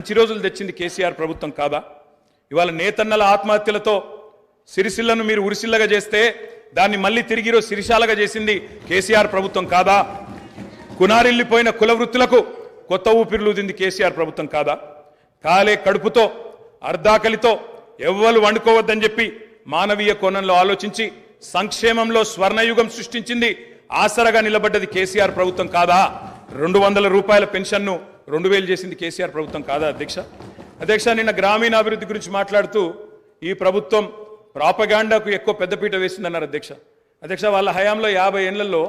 మంచి రోజులు తెచ్చింది కేసీఆర్ ప్రభుత్వం కాదా? ఇవాళ నేతన్నల ఆత్మహత్యలతో సిరిసిల్లను మీరు ఉరిసిల్లగా చేస్తే దాన్ని మళ్ళీ తిరిగి సిరిశాలగా చేసింది కేసీఆర్ ప్రభుత్వం కాదా? కునారిల్లిపోయిన కుల వృత్తులకు కొత్త ఊపిరులూదింది కేసీఆర్ ప్రభుత్వం కాదా? కాలే కడుపుతో అర్ధాకలితో ఎవ్వరు వండుకోవద్దని చెప్పి మానవీయ కోణంలో ఆలోచించి సంక్షేమంలో స్వర్ణయుగం సృష్టించింది, ఆసరగా నిలబడ్డది కేసీఆర్ ప్రభుత్వం కాదా? 200 రూపాయల పెన్షన్ను 2000 చేసింది కేసీఆర్ ప్రభుత్వం కాదా? అధ్యక్ష నిన్న గ్రామీణాభివృద్ధి గురించి మాట్లాడుతూ ఈ ప్రభుత్వం ప్రాపగాండాకు ఎక్కువ పెద్దపీట వేసిందన్నారు అధ్యక్ష వాళ్ళ హయాంలో 50 ఏళ్లలో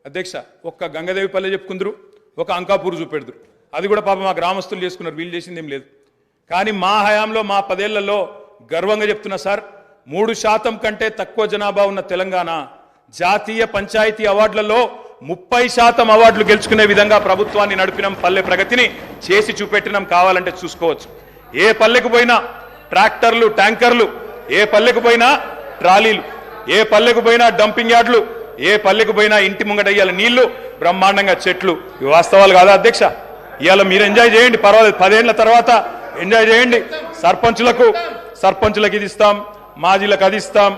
అధ్యక్ష ఒక్క గంగదేవి పల్లె చెప్పుకుందరు, ఒక అంకాపూర్ చూపెడుదురు. అది కూడా పాపం మా గ్రామస్తులు చేసుకున్నారు, వీళ్ళు చేసింది ఏం లేదు. కానీ మా హయాంలో మా 10 ఏళ్లలో గర్వంగా చెప్తున్నా సార్, 3% కంటే తక్కువ జనాభా ఉన్న తెలంగాణ జాతీయ పంచాయతీ అవార్డులలో 30% అవార్డులు గెలుచుకునే విధంగా ప్రభుత్వాన్ని నడిపినాం. పల్లె ప్రగతిని చేసి చూపెట్టినాం. కావాలంటే చూసుకోవచ్చు. ఏ పల్లెకు పోయినా ట్రాక్టర్లు, ట్యాంకర్లు, ఏ పల్లెకు పోయినా ట్రాలీలు, ఏ పల్లెకు పోయినా డంపింగ్ యార్డులు, ఏ పల్లెకు పోయినా ఇంటి ముంగటయ్యాల నీళ్లు, బ్రహ్మాండంగా చెట్లు. ఇవి వాస్తవాలు కాదా అధ్యక్ష? ఇవాళ మీరు ఎంజాయ్ చేయండి, పర్వాలేదు. 10 ఏళ్ల తర్వాత ఎంజాయ్ చేయండి. సర్పంచులకు ఇది ఇస్తాం, మాజీలకు అది ఇస్తాం,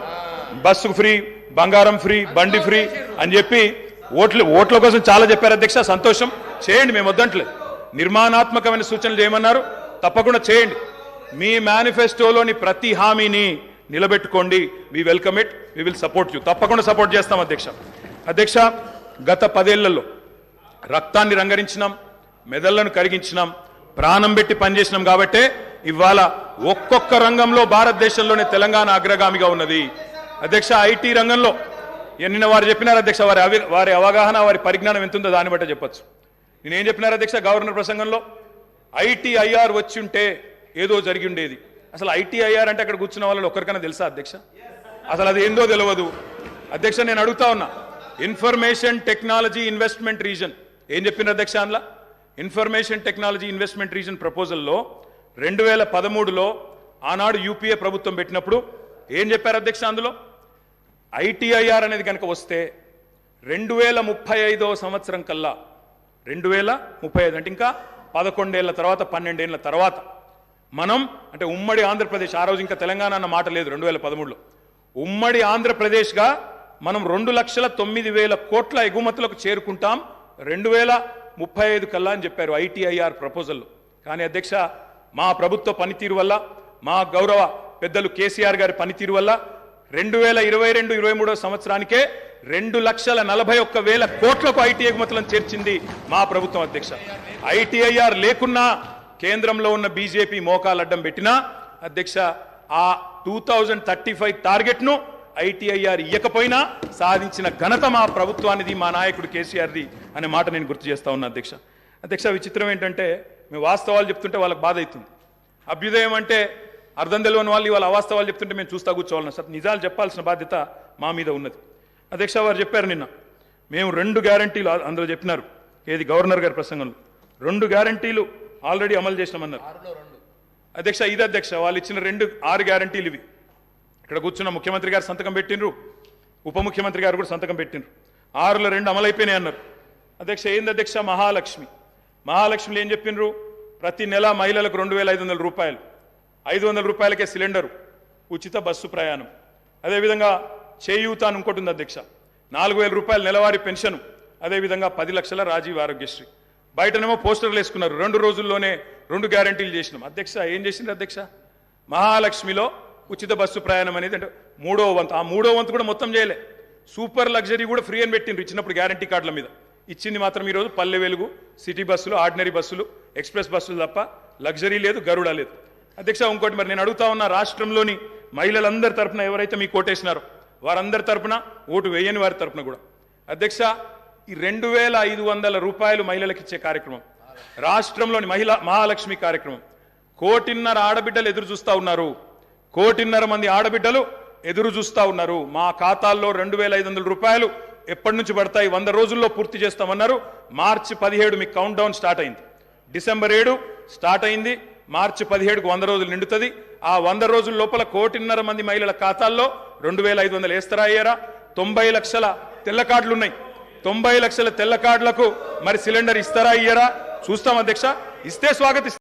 బస్సు ఫ్రీ, బంగారం ఫ్రీ, బండి ఫ్రీ అని చెప్పి ఓట్ల కోసం చాలా చెప్పారు అధ్యక్ష. సంతోషం, చేయండి, మేము వద్దంటలేదు. నిర్మాణాత్మకమైన సూచనలు చేయమన్నారు, తప్పకుండా చేయండి. మీ మేనిఫెస్టోలోని ప్రతి హామీని నిలబెట్టుకోండి. We welcome it, we will support you. తప్పకుండా సపోర్ట్ చేస్తాం అధ్యక్ష. గత 10 ఏళ్లలో రక్తాన్ని రంగరించినాం, మెదళ్లను కరిగించినాం, ప్రాణం పెట్టి పనిచేసినాం. కాబట్టే ఇవాళ ఒక్కొక్క రంగంలో భారతదేశంలోనే తెలంగాణ అగ్రగామిగా ఉన్నది అధ్యక్ష. ఐటీ రంగంలో నిన్న వారు చెప్పినారు అధ్యక్ష, వారి అవగాహన, వారి పరిజ్ఞానం ఎంతుందో దాన్ని బట్టే చెప్పచ్చు. నేనేం చెప్పినారు అధ్యక్ష గవర్నర్ ప్రసంగంలో? ITIR వచ్చి ఉంటే ఏదో జరిగి ఉండేది. అసలు ITIR అంటే అక్కడ కూర్చున్న వాళ్ళు ఒక్కరికైనా తెలుసా అధ్యక్ష? అసలు అది ఏందో తెలియదు అధ్యక్ష. నేను అడుగుతా ఉన్నా, ఇన్ఫర్మేషన్ టెక్నాలజీ ఇన్వెస్ట్మెంట్ రీజన్ ఏం చెప్పిన అధ్యక్ష? అందులో ఇన్ఫర్మేషన్ టెక్నాలజీ ఇన్వెస్ట్మెంట్ రీజన్ ప్రపోజల్లో 2013లో ఆనాడు UPA ప్రభుత్వం పెట్టినప్పుడు ఏం చెప్పారు అధ్యక్ష? అందులో ITIR అనేది కనుక వస్తే 2035వ సంవత్సరం కల్లా, 2035 అంటే ఇంకా 11 ఏళ్ల తర్వాత, 12 ఏళ్ల తర్వాత మనం అంటే ఉమ్మడి ఆంధ్రప్రదేశ్, ఆ రోజు ఇంకా తెలంగాణ అన్న మాట లేదు 2013లో, ఉమ్మడి ఆంధ్రప్రదేశ్గా మనం 2,09,000 కోట్ల ఎగుమతులకు చేరుకుంటాం 2035 కల్లా అని చెప్పారు ITIR ప్రపోజల్లో. కానీ అధ్యక్ష మా ప్రభుత్వ పనితీరు వల్ల, మా గౌరవ పెద్దలు కేసీఆర్ గారి పనితీరు వల్ల 2022-23వ సంవత్సరానికే 2,41,000 కోట్లకు IT ఎగుమతులను చేర్చింది మా ప్రభుత్వం అధ్యక్ష. ITIR లేకున్నా కేంద్రంలో ఉన్న బీజేపీ మోకాలు అడ్డం పెట్టినా అధ్యక్ష ఆ 2035 టార్గెట్ను ITIR ఇయ్యకపోయినా సాధించిన ఘనత మా ప్రభుత్వానిది, మా నాయకుడు కేసీఆర్ది అనే మాట నేను గుర్తు చేస్తా ఉన్నా అధ్యక్ష. విచిత్రం ఏంటంటే మేము వాస్తవాలు చెప్తుంటే వాళ్ళకి బాధ అవుతుంది. అభ్యుదయం అంటే అర్థం తెలియని వాళ్ళు ఇవాళ అవాస్తవాలు చెప్తుంటే మేము చూస్తా కూర్చోవాలన్నా సార్? నిజాలు చెప్పాల్సిన బాధ్యత మా మీద ఉన్నది అధ్యక్ష. వారు చెప్పారు నిన్న మేము 2 గ్యారంటీలు అందులో చెప్పినారు, ఏది గవర్నర్ గారి ప్రసంగంలో 2 గ్యారంటీలు ఆల్రెడీ అమలు చేసినామన్నారు అధ్యక్ష. ఇది అధ్యక్ష వాళ్ళు ఇచ్చిన 6 గ్యారంటీలు ఇవి. ఇక్కడ కూర్చున్న ముఖ్యమంత్రి గారు సంతకం పెట్టినరు, ఉప ముఖ్యమంత్రి గారు కూడా సంతకం పెట్టినరు. 6లో 2 అమలైపోయినాయి అన్నారు అధ్యక్ష. ఏంది అధ్యక్ష? మహాలక్ష్మిలో ఏం చెప్పినరు? ప్రతి నెల మహిళలకు 2,500 రూపాయలు, 500 రూపాయలకే సిలిండరు, ఉచిత బస్సు ప్రయాణం, అదేవిధంగా చేయూత అని ఇంకోటి ఉంది అధ్యక్ష, 4,000 రూపాయలు నెలవారీ పెన్షన్, అదేవిధంగా 10 లక్షల రాజీవ్ ఆరోగ్యశ్రీ. బయటనేమో పోస్టర్లు వేసుకున్నారు. 2 రోజుల్లోనే 2 గ్యారంటీలు చేసినాం అధ్యక్ష. ఏం చేసింది అధ్యక్ష? మహాలక్ష్మిలో ఉచిత బస్సు ప్రయాణం అనేది అంటే 3వ వంతు, ఆ 3వ వంతు కూడా మొత్తం చేయలే. సూపర్ లగ్జరీ కూడా ఫ్రీ అని పెట్టిండ్రు ఇచ్చినప్పుడు గ్యారంటీ కార్డుల మీద. ఇచ్చింది మాత్రం ఈరోజు పల్లె వెలుగు, సిటీ బస్సులు, ఆర్డినరీ బస్సులు, ఎక్స్ప్రెస్ బస్సులు తప్ప లగ్జరీ లేదు, గరుడ లేదు అధ్యక్ష. ఇంకోటి మరి నేను అడుగుతా ఉన్నా, రాష్ట్రంలోని మహిళలందరి తరఫున ఎవరైతే మీకు ఓటేసినారో వారందరి తరఫున, ఓటు వేయని వారి తరఫున కూడా అధ్యక్ష ఈ 2,500 రూపాయలు మహిళలకు ఇచ్చే కార్యక్రమం, రాష్ట్రంలోని మహాలక్ష్మి కార్యక్రమం 1,500,000 ఆడబిడ్డలు ఎదురు చూస్తా ఉన్నారు. 1,500,000 మంది ఆడబిడ్డలు ఎదురు చూస్తా ఉన్నారు. మా ఖాతాల్లో 2,500 రూపాయలు ఎప్పటి నుంచి పడతాయి? 100 రోజుల్లో పూర్తి చేస్తామన్నారు. మార్చి 17 మీకు కౌంట్ డౌన్ స్టార్ట్ అయింది. డిసెంబర్ 7 స్టార్ట్ అయింది. మార్చి 17కు 100 రోజులు నిండుతుంది. ఆ 100 రోజుల లోపల 1,500,000 మంది మహిళల ఖాతాల్లో 2,500 వేస్తారా అయ్యారా? 90 లక్షల తెల్ల కార్డులు ఉన్నాయి. 90 లక్షల తెల్ల కార్డులకు మరి సిలిండర్ ఇస్తారా అయ్యారా? చూస్తాం అధ్యక్ష. ఇస్తే స్వాగతిస్తాం.